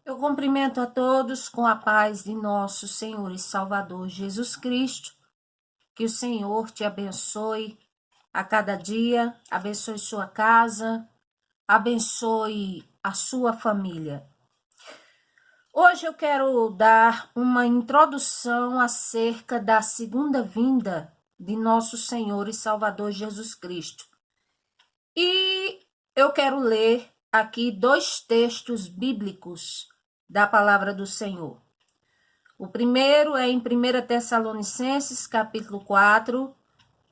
Eu cumprimento a todos com a paz de nosso Senhor e Salvador Jesus Cristo. Que o Senhor te abençoe a cada dia, abençoe sua casa, abençoe a sua família. Hoje eu quero dar uma introdução acerca da segunda vinda de nosso Senhor e Salvador Jesus Cristo. E eu quero ler aqui 2 textos bíblicos da palavra do Senhor. O primeiro é em 1 Tessalonicenses, capítulo 4,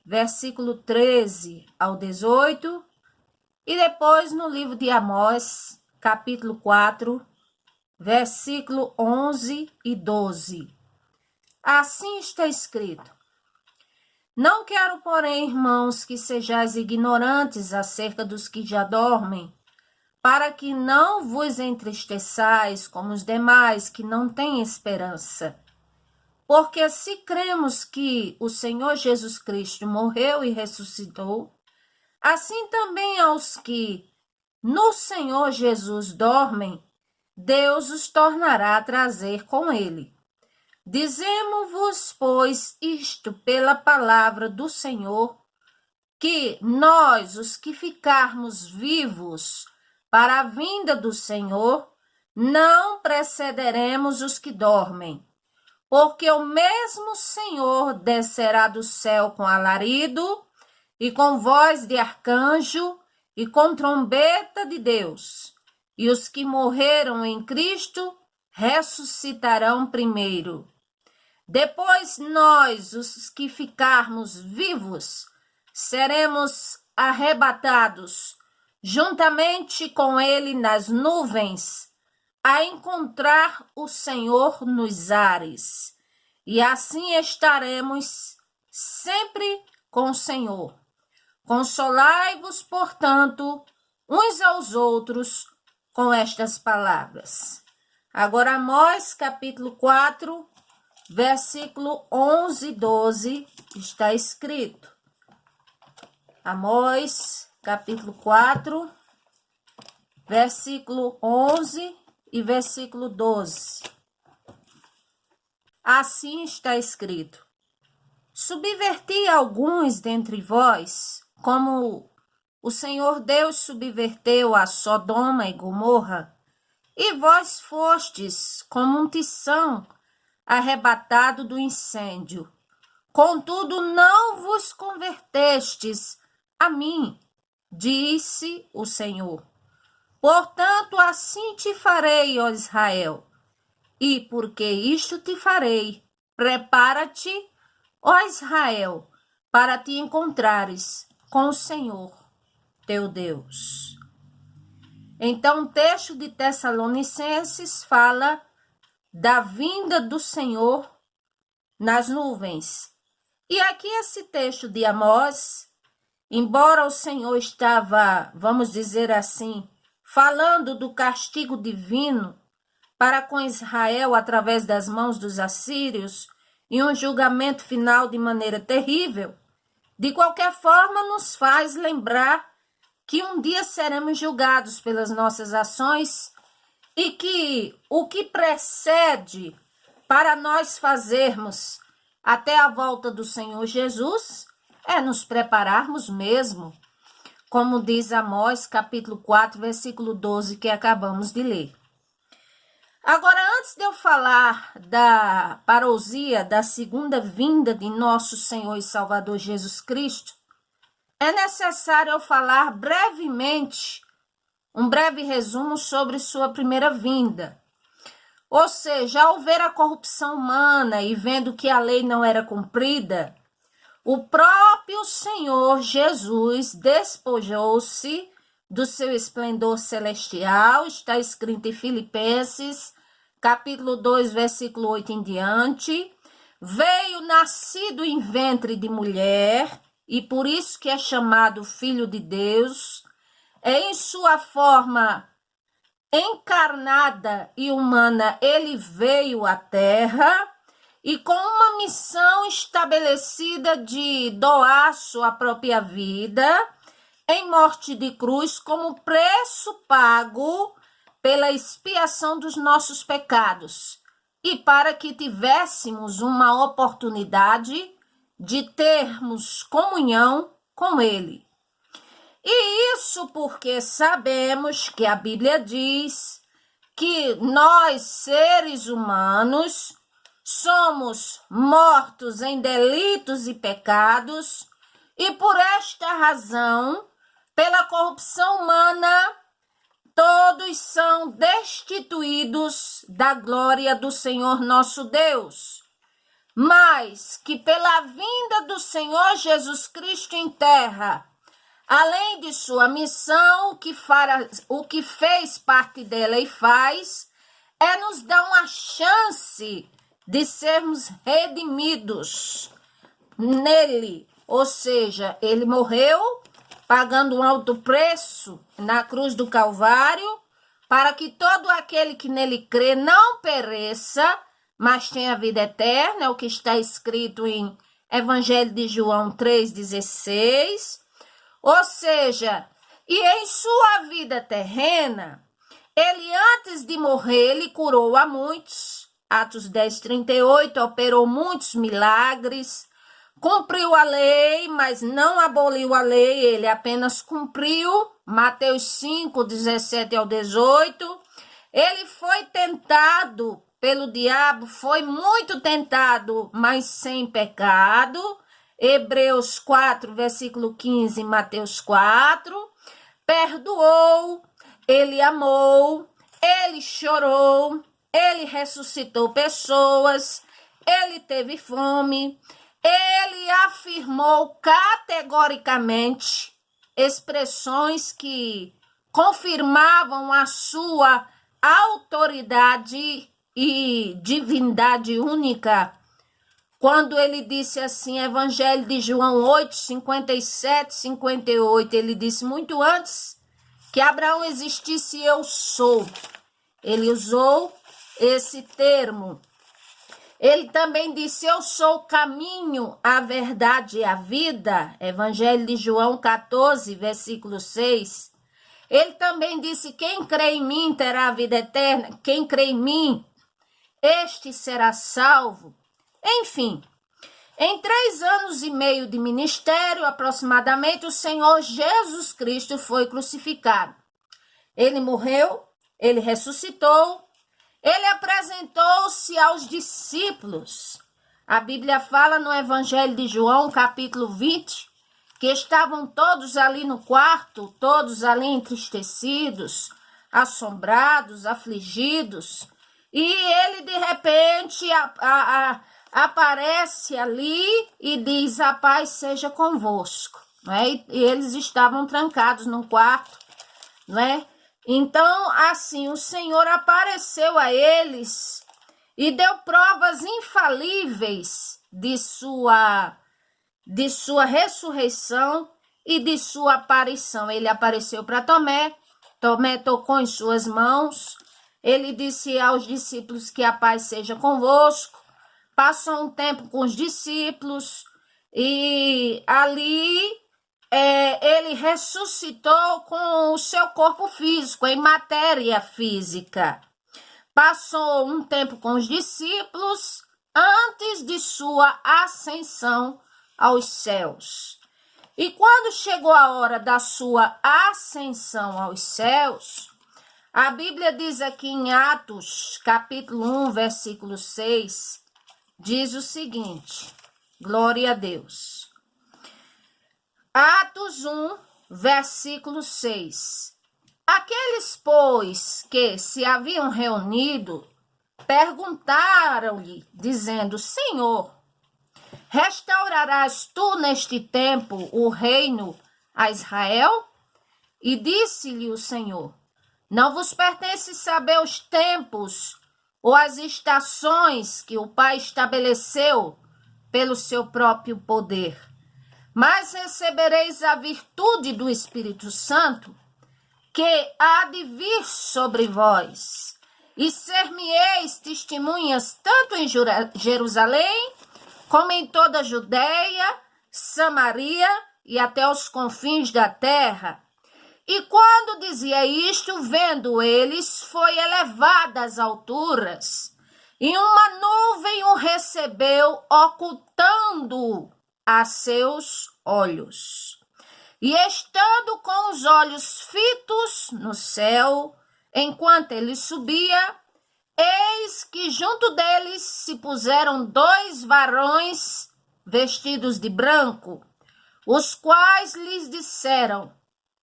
versículo 13 ao 18, e depois no livro de Amós, capítulo 4, versículo 11 e 12. Assim está escrito: Não quero, porém, irmãos, que sejais ignorantes acerca dos que já dormem, para que não vos entristeçais como os demais que não têm esperança. Porque se cremos que o Senhor Jesus Cristo morreu e ressuscitou, assim também aos que no Senhor Jesus dormem, Deus os tornará a trazer com ele. Dizemos-vos, pois, isto pela palavra do Senhor, que nós, os que ficarmos vivos para a vinda do Senhor, não precederemos os que dormem. Porque o mesmo Senhor descerá do céu com alarido, e com voz de arcanjo, e com trombeta de Deus. E os que morreram em Cristo ressuscitarão primeiro. Depois nós, os que ficarmos vivos, seremos arrebatados juntamente com ele nas nuvens, a encontrar o Senhor nos ares. E assim estaremos sempre com o Senhor. Consolai-vos, portanto, uns aos outros com estas palavras. Agora, Amós, capítulo 4, versículo 11 e 12, está escrito. Amós, capítulo 4, versículo 11 e versículo 12. Assim está escrito: Subverti alguns dentre vós, como o Senhor Deus subverteu a Sodoma e Gomorra, e vós fostes como um tição arrebatado do incêndio. Contudo, não vos convertestes a mim, disse o Senhor. Portanto, assim te farei, ó Israel, e porque isto te farei, prepara-te, ó Israel, para te encontrares com o Senhor, teu Deus. Então, o texto de Tessalonicenses fala da vinda do Senhor nas nuvens. E aqui esse texto de Amós, embora o Senhor estava, vamos dizer assim, falando do castigo divino para com Israel através das mãos dos assírios e um julgamento final de maneira terrível, de qualquer forma nos faz lembrar que um dia seremos julgados pelas nossas ações e que o que precede para nós fazermos até a volta do Senhor Jesus é nos prepararmos mesmo, como diz Amós, capítulo 4, versículo 12, que acabamos de ler. Agora, antes de eu falar da parousia, da segunda vinda de nosso Senhor e Salvador Jesus Cristo, é necessário eu falar brevemente, um breve resumo sobre sua primeira vinda. Ou seja, ao ver a corrupção humana e vendo que a lei não era cumprida, o próprio Senhor Jesus despojou-se do seu esplendor celestial, está escrito em Filipenses, capítulo 2, versículo 8 em diante, veio nascido em ventre de mulher, e por isso que é chamado Filho de Deus, em sua forma encarnada e humana, ele veio à Terra, e com uma missão estabelecida de doar sua própria vida em morte de cruz como preço pago pela expiação dos nossos pecados e para que tivéssemos uma oportunidade de termos comunhão com Ele. E isso porque sabemos que a Bíblia diz que nós, seres humanos, somos mortos em delitos e pecados, e por esta razão, pela corrupção humana, todos são destituídos da glória do Senhor nosso Deus. Mas que pela vinda do Senhor Jesus Cristo em terra, além de sua missão, o que fez parte dela e faz, é nos dar uma chance de sermos redimidos nele. Ou seja, ele morreu pagando um alto preço na cruz do Calvário, para que todo aquele que nele crê não pereça, mas tenha vida eterna, é o que está escrito em Evangelho de João 3,16. Ou seja, e em sua vida terrena, ele antes de morrer, ele curou a muitos, Atos 10:38, operou muitos milagres, cumpriu a lei, mas não aboliu a lei, ele apenas cumpriu, Mateus 5:17-18. Ele foi tentado pelo diabo, foi muito tentado, mas sem pecado, Hebreus 4, versículo 15, Mateus 4, perdoou, ele amou, ele chorou, ele ressuscitou pessoas, ele teve fome, ele afirmou categoricamente expressões que confirmavam a sua autoridade e divindade única, quando ele disse assim, Evangelho de João 8, 57, 58, ele disse, muito antes que Abraão existisse, eu sou. Ele usou esse termo. Ele também disse, eu sou o caminho, a verdade e a vida, Evangelho de João 14, versículo 6. Ele também disse, quem crê em mim terá a vida eterna, quem crê em mim, este será salvo. Enfim, em 3 anos e meio de ministério, aproximadamente, o Senhor Jesus Cristo foi crucificado. Ele morreu, ele ressuscitou, ele apresentou-se aos discípulos. A Bíblia fala no Evangelho de João, capítulo 20, que estavam todos ali no quarto, todos ali entristecidos, assombrados, afligidos, e ele de repente aparece ali e diz, a paz seja convosco, né? E eles estavam trancados num quarto, né? Então, assim, o Senhor apareceu a eles e deu provas infalíveis de sua ressurreição e de sua aparição. Ele apareceu para Tomé, Tomé tocou em suas mãos, ele disse aos discípulos que a paz seja convosco, passou um tempo com os discípulos e ali ele ressuscitou com o seu corpo físico, em matéria física. Passou um tempo com os discípulos antes de sua ascensão aos céus. E quando chegou a hora da sua ascensão aos céus, a Bíblia diz aqui em Atos, capítulo 1, versículo 6, diz o seguinte, glória a Deus. Atos 1, versículo 6. Aqueles, pois, que se haviam reunido, perguntaram-lhe, dizendo, Senhor, restaurarás tu neste tempo o reino a Israel? E disse-lhe o Senhor, não vos pertence saber os tempos ou as estações que o Pai estabeleceu pelo seu próprio poder. Mas recebereis a virtude do Espírito Santo, que há de vir sobre vós, e ser-me-eis testemunhas tanto em Jerusalém, como em toda a Judéia, Samaria e até os confins da terra. E quando dizia isto, vendo eles, foi elevada às alturas, e uma nuvem o recebeu, ocultando-o a seus olhos. E estando com os olhos fitos no céu, enquanto ele subia, eis que junto deles se puseram 2 varões vestidos de branco, os quais lhes disseram: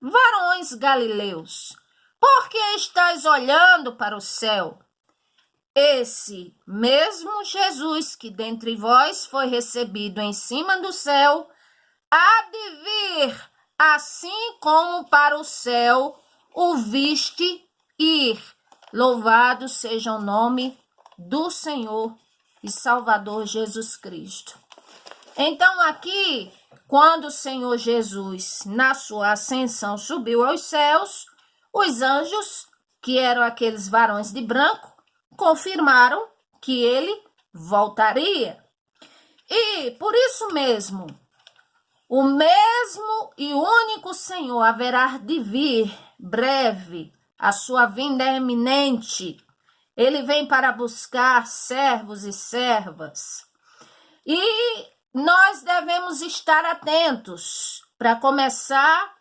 varões galileus, por que estáis olhando para o céu? Esse mesmo Jesus que dentre vós foi recebido em cima do céu, há de vir, assim como para o céu o viste ir. Louvado seja o nome do Senhor e Salvador Jesus Cristo. Então aqui, quando o Senhor Jesus, na sua ascensão, subiu aos céus, os anjos, que eram aqueles varões de branco, confirmaram que ele voltaria. E, por isso mesmo, o mesmo e único Senhor haverá de vir breve, a sua vinda é iminente. Ele vem para buscar servos e servas. E nós devemos estar atentos para começar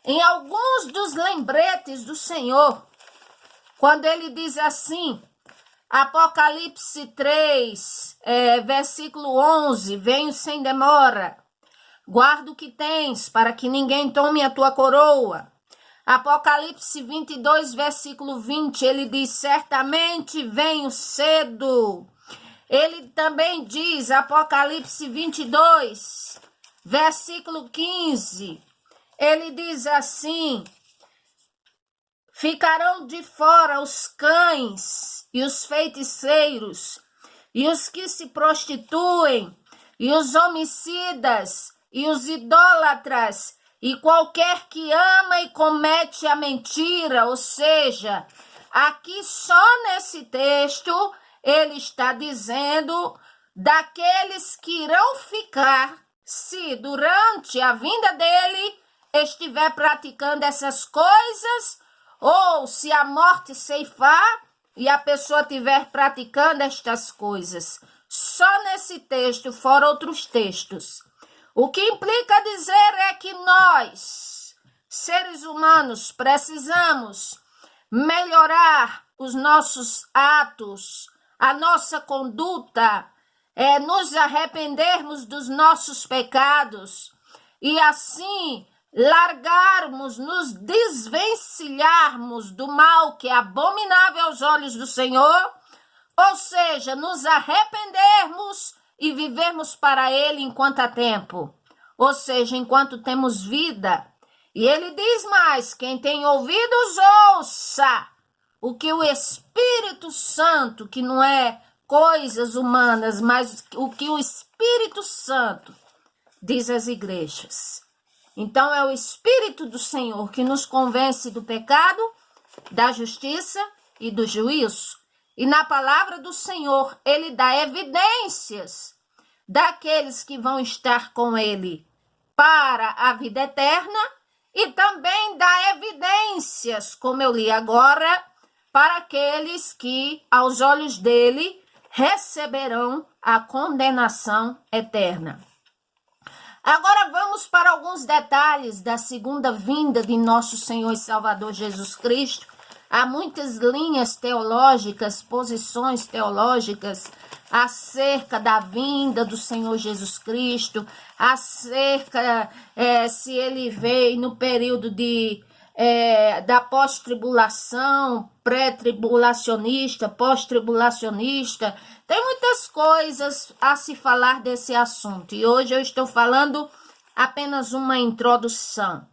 em alguns dos lembretes do Senhor. Quando ele diz assim, Apocalipse 3, versículo 11, venho sem demora, guarda o que tens, para que ninguém tome a tua coroa. Apocalipse 22, versículo 20, ele diz, certamente venho cedo. Ele também diz, Apocalipse 22, versículo 15, ele diz assim, ficarão de fora os cães e os feiticeiros, e os que se prostituem, e os homicidas, e os idólatras, e qualquer que ama e comete a mentira. Ou seja, aqui só nesse texto ele está dizendo daqueles que irão ficar se durante a vinda dele estiver praticando essas coisas, ou se a morte ceifar e a pessoa estiver praticando estas coisas. Só nesse texto, fora outros textos. O que implica dizer é que nós, seres humanos, precisamos melhorar os nossos atos, a nossa conduta, nos arrependermos dos nossos pecados e assim largarmos, nos desvencilharmos do mal que é abominável aos olhos do Senhor, ou seja, nos arrependermos e vivermos para Ele enquanto há tempo, ou seja, enquanto temos vida. E ele diz mais, quem tem ouvidos ouça o que o Espírito Santo, que não é coisas humanas, mas o que o Espírito Santo diz às igrejas. Então é o Espírito do Senhor que nos convence do pecado, da justiça e do juízo. E na palavra do Senhor, ele dá evidências daqueles que vão estar com ele para a vida eterna e também dá evidências, como eu li agora, para aqueles que, aos olhos dele, receberão a condenação eterna. Agora vamos para alguns detalhes da segunda vinda de nosso Senhor e Salvador Jesus Cristo. Há muitas linhas teológicas, posições teológicas acerca da vinda do Senhor Jesus Cristo, acerca se ele veio no período da pós-tribulação, pré-tribulacionista, pós-tribulacionista. Tem muitas coisas a se falar desse assunto e hoje eu estou falando apenas uma introdução.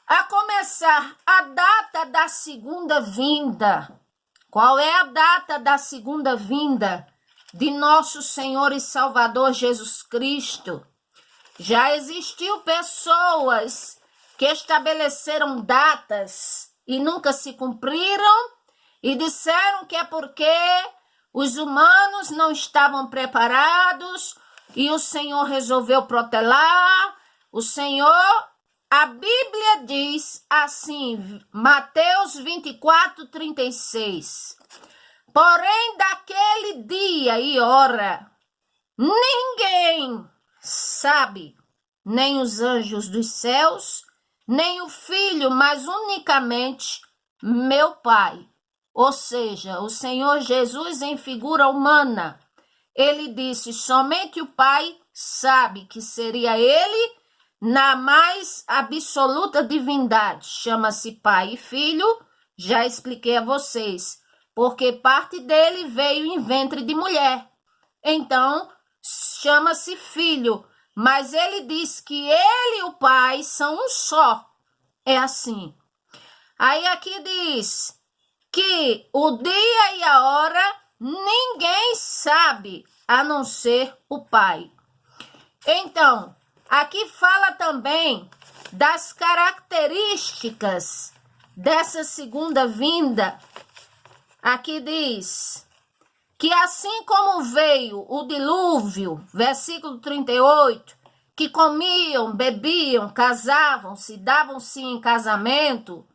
A começar, a data da segunda vinda. Qual é a data da segunda vinda de nosso Senhor e Salvador Jesus Cristo? Já existiu pessoas que estabeleceram datas e nunca se cumpriram e disseram que é porque os humanos não estavam preparados e o Senhor resolveu protelar. O Senhor A Bíblia diz assim, Mateus 24:36. Porém, daquele dia e hora, ninguém sabe, nem os anjos dos céus, nem o Filho, mas unicamente meu Pai. Ou seja, o Senhor Jesus em figura humana. Ele disse, somente o Pai sabe, que seria ele na mais absoluta divindade. Chama-se Pai e Filho, já expliquei a vocês, porque parte dele veio em ventre de mulher. Então, chama-se Filho, mas ele diz que ele e o Pai são um só. É assim. Aí aqui diz que o dia e a hora ninguém sabe, a não ser o Pai. Então, aqui fala também das características dessa segunda vinda. Aqui diz que assim como veio o dilúvio, versículo 38, que comiam, bebiam, casavam-se, davam-se em casamento,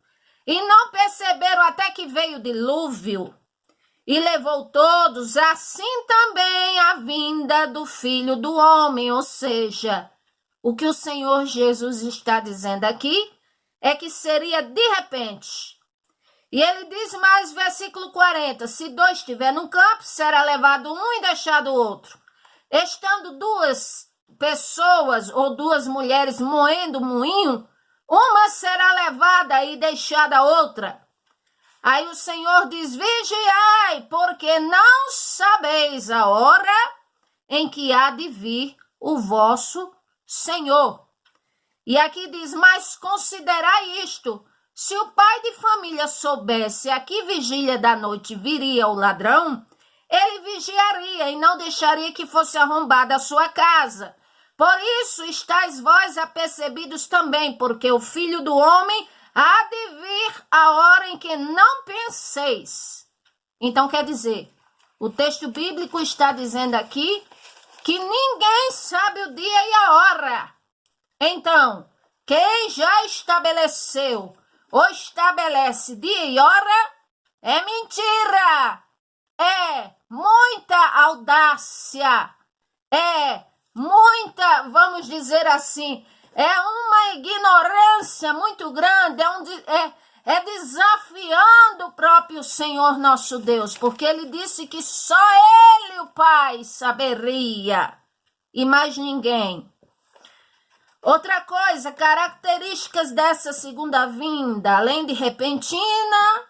e não perceberam até que veio o dilúvio e levou todos, assim também a vinda do Filho do Homem. Ou seja, o que o Senhor Jesus está dizendo aqui é que seria de repente. E ele diz mais, versículo 40, se dois estiver num campo, será levado um e deixado o outro. Estando duas pessoas ou duas mulheres moendo moinho, uma será levada e deixada a outra. Aí o Senhor diz, vigiai, porque não sabeis a hora em que há de vir o vosso Senhor. E aqui diz, mas considerai isto, se o pai de família soubesse a que vigília da noite viria o ladrão, ele vigiaria e não deixaria que fosse arrombada a sua casa. Por isso estáis vós apercebidos também, porque o Filho do Homem há de vir a hora em que não penseis. Então quer dizer, o texto bíblico está dizendo aqui que ninguém sabe o dia e a hora. Então, quem já estabeleceu ou estabelece dia e hora é mentira, é muita audácia, é muita, vamos dizer assim, é uma ignorância muito grande, é desafiando o próprio Senhor nosso Deus, porque ele disse que só ele, o Pai, saberia, e mais ninguém. Outra coisa, características dessa segunda vinda, além de repentina,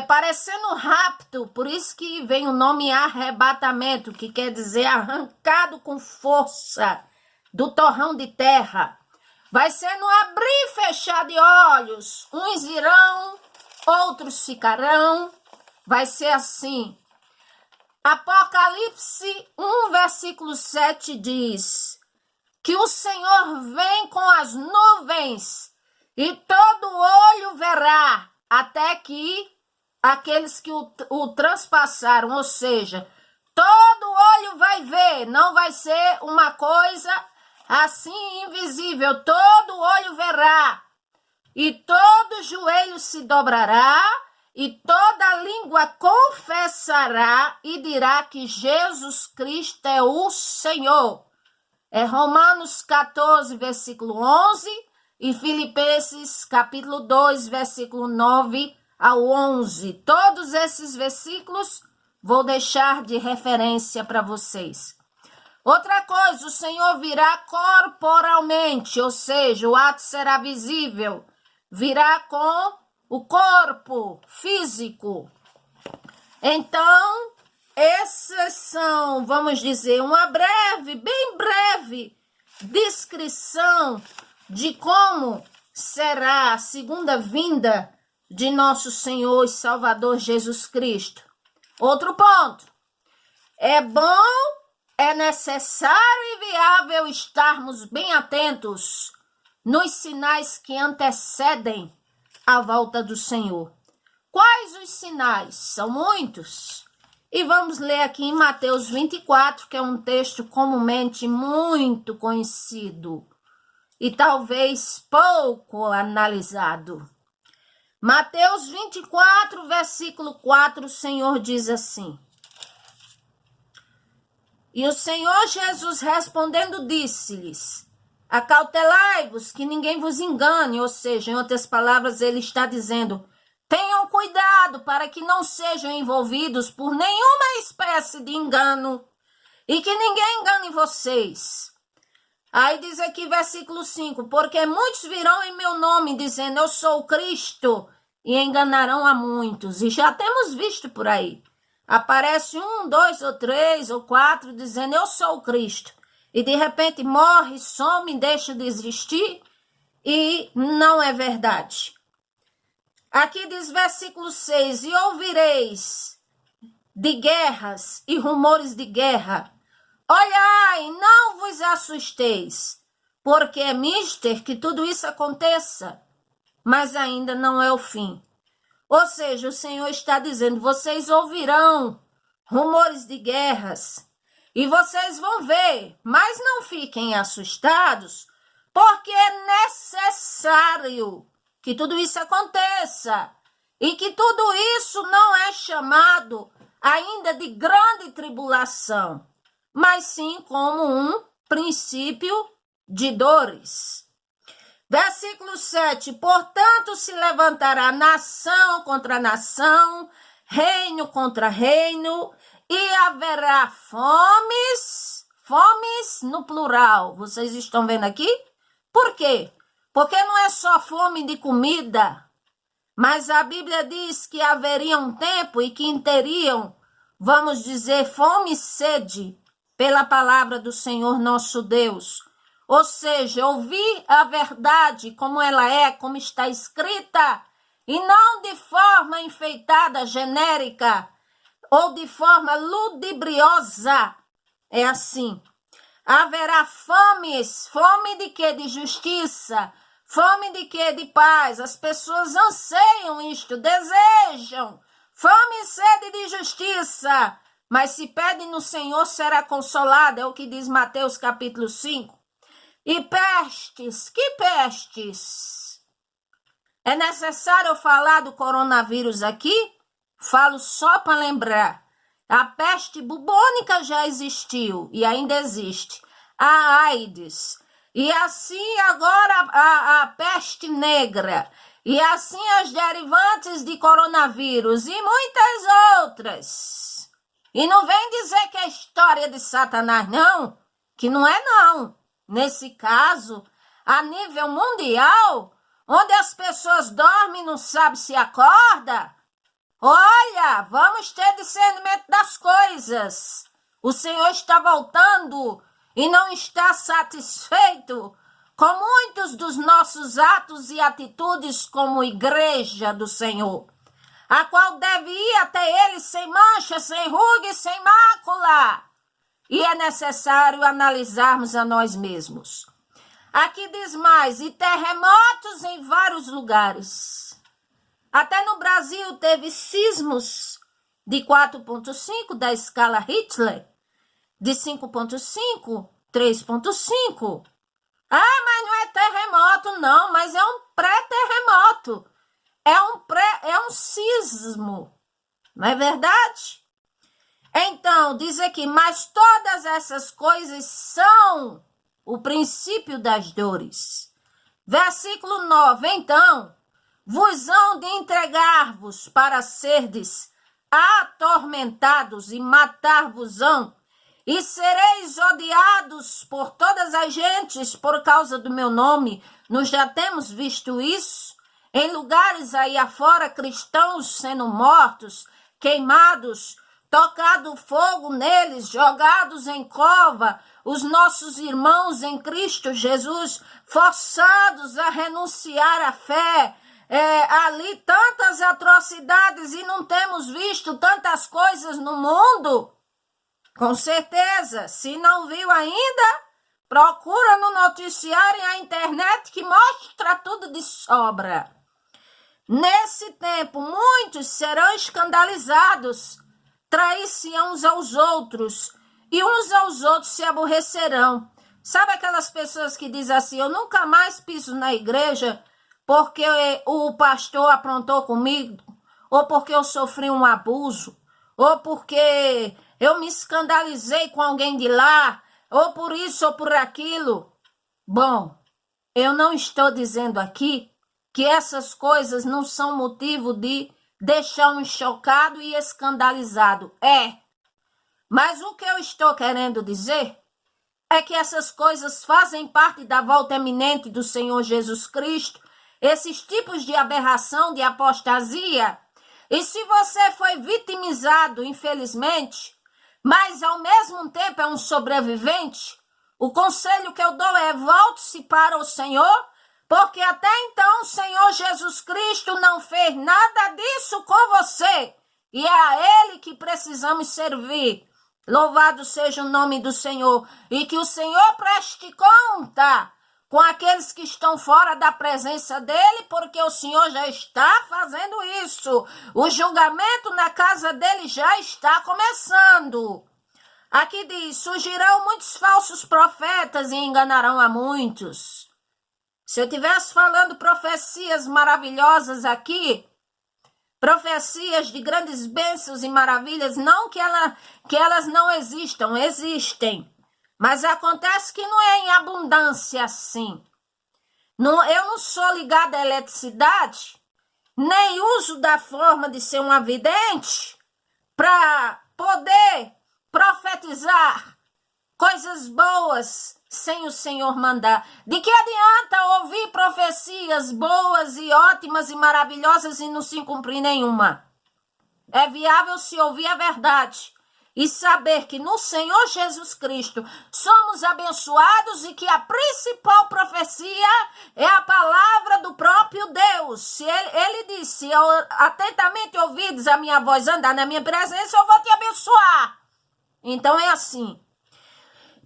parecendo rápido, por isso que vem o nome arrebatamento, que quer dizer arrancado com força do torrão de terra. Vai ser no abrir e fechar de olhos, uns irão, outros ficarão, vai ser assim. Apocalipse 1, versículo 7 diz que o Senhor vem com as nuvens e todo olho verá, até que aqueles que o transpassaram, ou seja, todo olho vai ver, não vai ser uma coisa assim invisível, todo olho verá, e todo joelho se dobrará, e toda língua confessará e dirá que Jesus Cristo é o Senhor. É Romanos 14, versículo 11, e Filipenses capítulo 2, versículo 9 ao 11. Todos esses versículos vou deixar de referência para vocês. Outra coisa, o Senhor virá corporalmente, ou seja, o ato será visível, virá com o corpo físico. Então, essas são, vamos dizer, uma breve, bem breve descrição de como será a segunda vinda de nosso Senhor e Salvador Jesus Cristo. Outro ponto, é bom, é necessário e viável estarmos bem atentos nos sinais que antecedem a volta do Senhor. Quais os sinais? São muitos. E vamos ler aqui em Mateus 24, que é um texto comumente muito conhecido. e talvez pouco analisado. Mateus 24, versículo 4, o Senhor diz assim: E o Senhor Jesus respondendo disse-lhes: Acautelai-vos que ninguém vos engane. Ou seja, em outras palavras, ele está dizendo: tenham cuidado para que não sejam envolvidos por nenhuma espécie de engano e que ninguém engane vocês. Aí diz aqui versículo 5, porque muitos virão em meu nome dizendo, eu sou o Cristo, e enganarão a muitos. E já temos visto por aí. Aparece 1, 2 ou 3 ou 4 dizendo, eu sou o Cristo. E de repente morre, some, deixa de existir, e não é verdade. Aqui diz versículo 6, e ouvireis de guerras e rumores de guerra. Olhai, não vos assusteis, porque é mister que tudo isso aconteça, mas ainda não é o fim. Ou seja, o Senhor está dizendo, vocês ouvirão rumores de guerras e vocês vão ver, mas não fiquem assustados, porque é necessário que tudo isso aconteça e que tudo isso não é chamado ainda de grande tribulação, mas sim como um princípio de dores. Versículo 7, portanto se levantará nação contra nação, reino contra reino, e haverá fomes no plural, vocês estão vendo aqui? Por quê? Porque não é só fome de comida, mas a Bíblia diz que haveria um tempo e que teriam, vamos dizer, fome e sede, pela palavra do Senhor nosso Deus. Ou seja, ouvir a verdade como ela é, como está escrita, e não de forma enfeitada, genérica, ou de forma ludibriosa. É assim. Haverá fomes, fome de quê? De justiça, fome de quê? De paz. As pessoas anseiam isto, desejam. Fome e sede de justiça. Mas se pede no Senhor, será consolada, é o que diz Mateus capítulo 5. E pestes, que pestes? É necessário falar do coronavírus aqui? Falo só para lembrar. A peste bubônica já existiu e ainda existe. A AIDS. E assim agora a peste negra. E assim as derivantes de coronavírus e muitas outras. E não vem dizer que é história de Satanás, não, que não é não. Nesse caso, a nível mundial, onde as pessoas dormem e não sabem se acorda, olha, vamos ter discernimento das coisas. O Senhor está voltando e não está satisfeito com muitos dos nossos atos e atitudes como igreja do Senhor, a qual deve ir até ele sem mancha, sem ruga e sem mácula. E é necessário analisarmos a nós mesmos. Aqui diz mais, e terremotos em vários lugares. Até no Brasil teve sismos de 4,5 da escala Richter, de 5,5, 3,5. Ah, mas não é terremoto não, mas é um pré-terremoto. É um sismo, não é verdade? Então, diz aqui, mas todas essas coisas são o princípio das dores. Versículo 9, então, vos hão de entregar-vos para serdes atormentados e matar-vos-ão, e sereis odiados por todas as gentes por causa do meu nome. Nós já temos visto isso. Em lugares aí afora, cristãos sendo mortos, queimados, tocado fogo neles, jogados em cova, os nossos irmãos em Cristo Jesus, forçados a renunciar à fé, ali tantas atrocidades e não temos visto tantas coisas no mundo. Com certeza, se não viu ainda, procura no noticiário e a internet que mostra tudo de sobra. Nesse tempo, muitos serão escandalizados, trair-se uns aos outros, e uns aos outros se aborrecerão, Sabe aquelas pessoas que dizem assim, eu nunca mais piso na igreja porque o pastor aprontou comigo, ou porque eu sofri um abuso, ou porque eu me escandalizei com alguém de lá, ou por isso ou por aquilo. Bom, eu não estou dizendo aqui que essas coisas não são motivo de deixar um chocado e escandalizado. Mas o que eu estou querendo dizer é que essas coisas fazem parte da volta iminente do Senhor Jesus Cristo, esses tipos de aberração, de apostasia. E se você foi vitimizado, infelizmente, mas ao mesmo tempo é um sobrevivente, o conselho que eu dou é volte-se para o Senhor, porque até então o Senhor Jesus Cristo não fez nada disso com você. E é a Ele que precisamos servir. Louvado seja o nome do Senhor. E que o Senhor preste conta com aqueles que estão fora da presença dEle, porque o Senhor já está fazendo isso. O julgamento na casa dEle já está começando. Aqui diz, surgirão muitos falsos profetas e enganarão a muitos. Se eu estivesse falando profecias maravilhosas aqui, profecias de grandes bênçãos e maravilhas, não que elas não existam, existem. Mas acontece que não é em abundância assim. Eu não sou ligada à eletricidade, nem uso da forma de ser uma vidente para poder profetizar coisas boas sem o Senhor mandar. De que adianta ouvir profecias boas e ótimas e maravilhosas e não se cumprir nenhuma? É viável se ouvir a verdade e saber que no Senhor Jesus Cristo somos abençoados e que a principal profecia é a palavra do próprio Deus. Se ele disse, se atentamente ouvides a minha voz, andar na minha presença, eu vou te abençoar. Então é assim.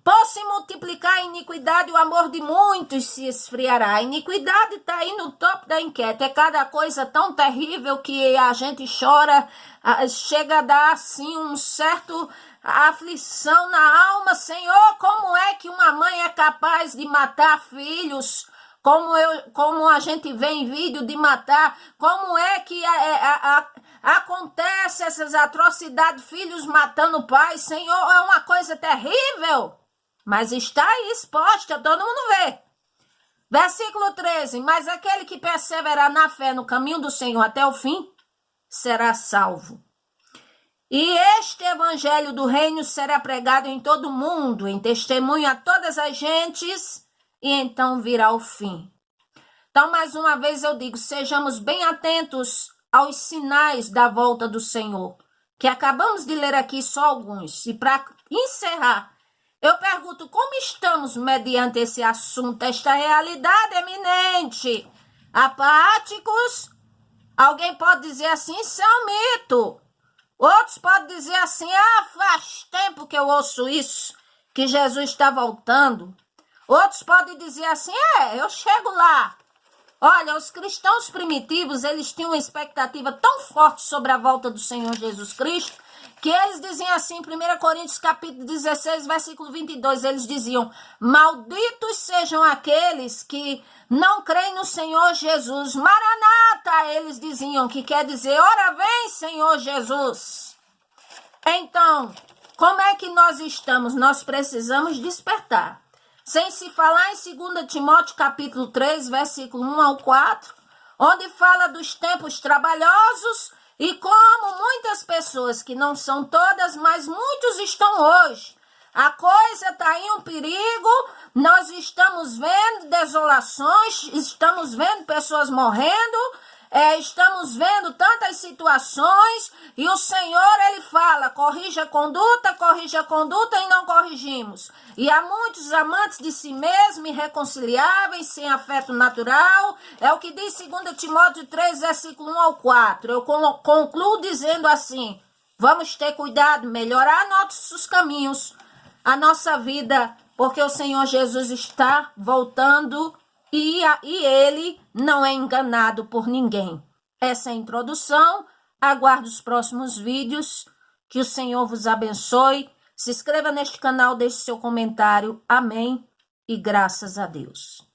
Por se multiplicar a iniquidade, o amor de muitos se esfriará. A iniquidade está aí no topo da enquete. É cada coisa tão terrível que a gente chora, chega a dar assim um certo aflição na alma. Senhor, como é que uma mãe é capaz de matar filhos? Como a gente vê em vídeo de matar, como é que acontece essas atrocidades, filhos matando pais? Senhor, é uma coisa terrível. Mas está aí exposta, todo mundo vê. Versículo 13. Mas aquele que perseverar na fé no caminho do Senhor até o fim, será salvo. E este evangelho do reino será pregado em todo o mundo, em testemunho a todas as gentes, e então virá o fim. Então, mais uma vez eu digo, sejamos bem atentos aos sinais da volta do Senhor, que acabamos de ler aqui só alguns. E para encerrar, eu pergunto, como estamos mediante esse assunto, esta realidade eminente? Apáticos? Alguém pode dizer assim, isso é um mito. Outros podem dizer assim, faz tempo que eu ouço isso, que Jesus está voltando. Outros podem dizer assim, eu chego lá. Olha, os cristãos primitivos, eles tinham uma expectativa tão forte sobre a volta do Senhor Jesus Cristo, que eles diziam assim, em 1 Coríntios capítulo 16, versículo 22, eles diziam, malditos sejam aqueles que não creem no Senhor Jesus. Maranata, eles diziam, que quer dizer, ora vem, Senhor Jesus. Então, como é que nós estamos? Nós precisamos despertar. Sem se falar em 2 Timóteo capítulo 3, versículo 1 ao 4, onde fala dos tempos trabalhosos e como muitas pessoas, que não são todas, mas muitos estão hoje. A coisa está em um perigo, nós estamos vendo desolações, estamos vendo pessoas morrendo, estamos vendo tantas situações, e o Senhor, Ele fala, corrija a conduta e não corrigimos. E há muitos amantes de si mesmos, irreconciliáveis, sem afeto natural, é o que diz 2 Timóteo 3, versículo 1 ao 4. Eu concluo dizendo assim, vamos ter cuidado, melhorar nossos caminhos, a nossa vida, porque o Senhor Jesus está voltando e Ele não é enganado por ninguém. Essa é a introdução. Aguardo os próximos vídeos. Que o Senhor vos abençoe. Se inscreva neste canal, deixe seu comentário. Amém. e graças a Deus.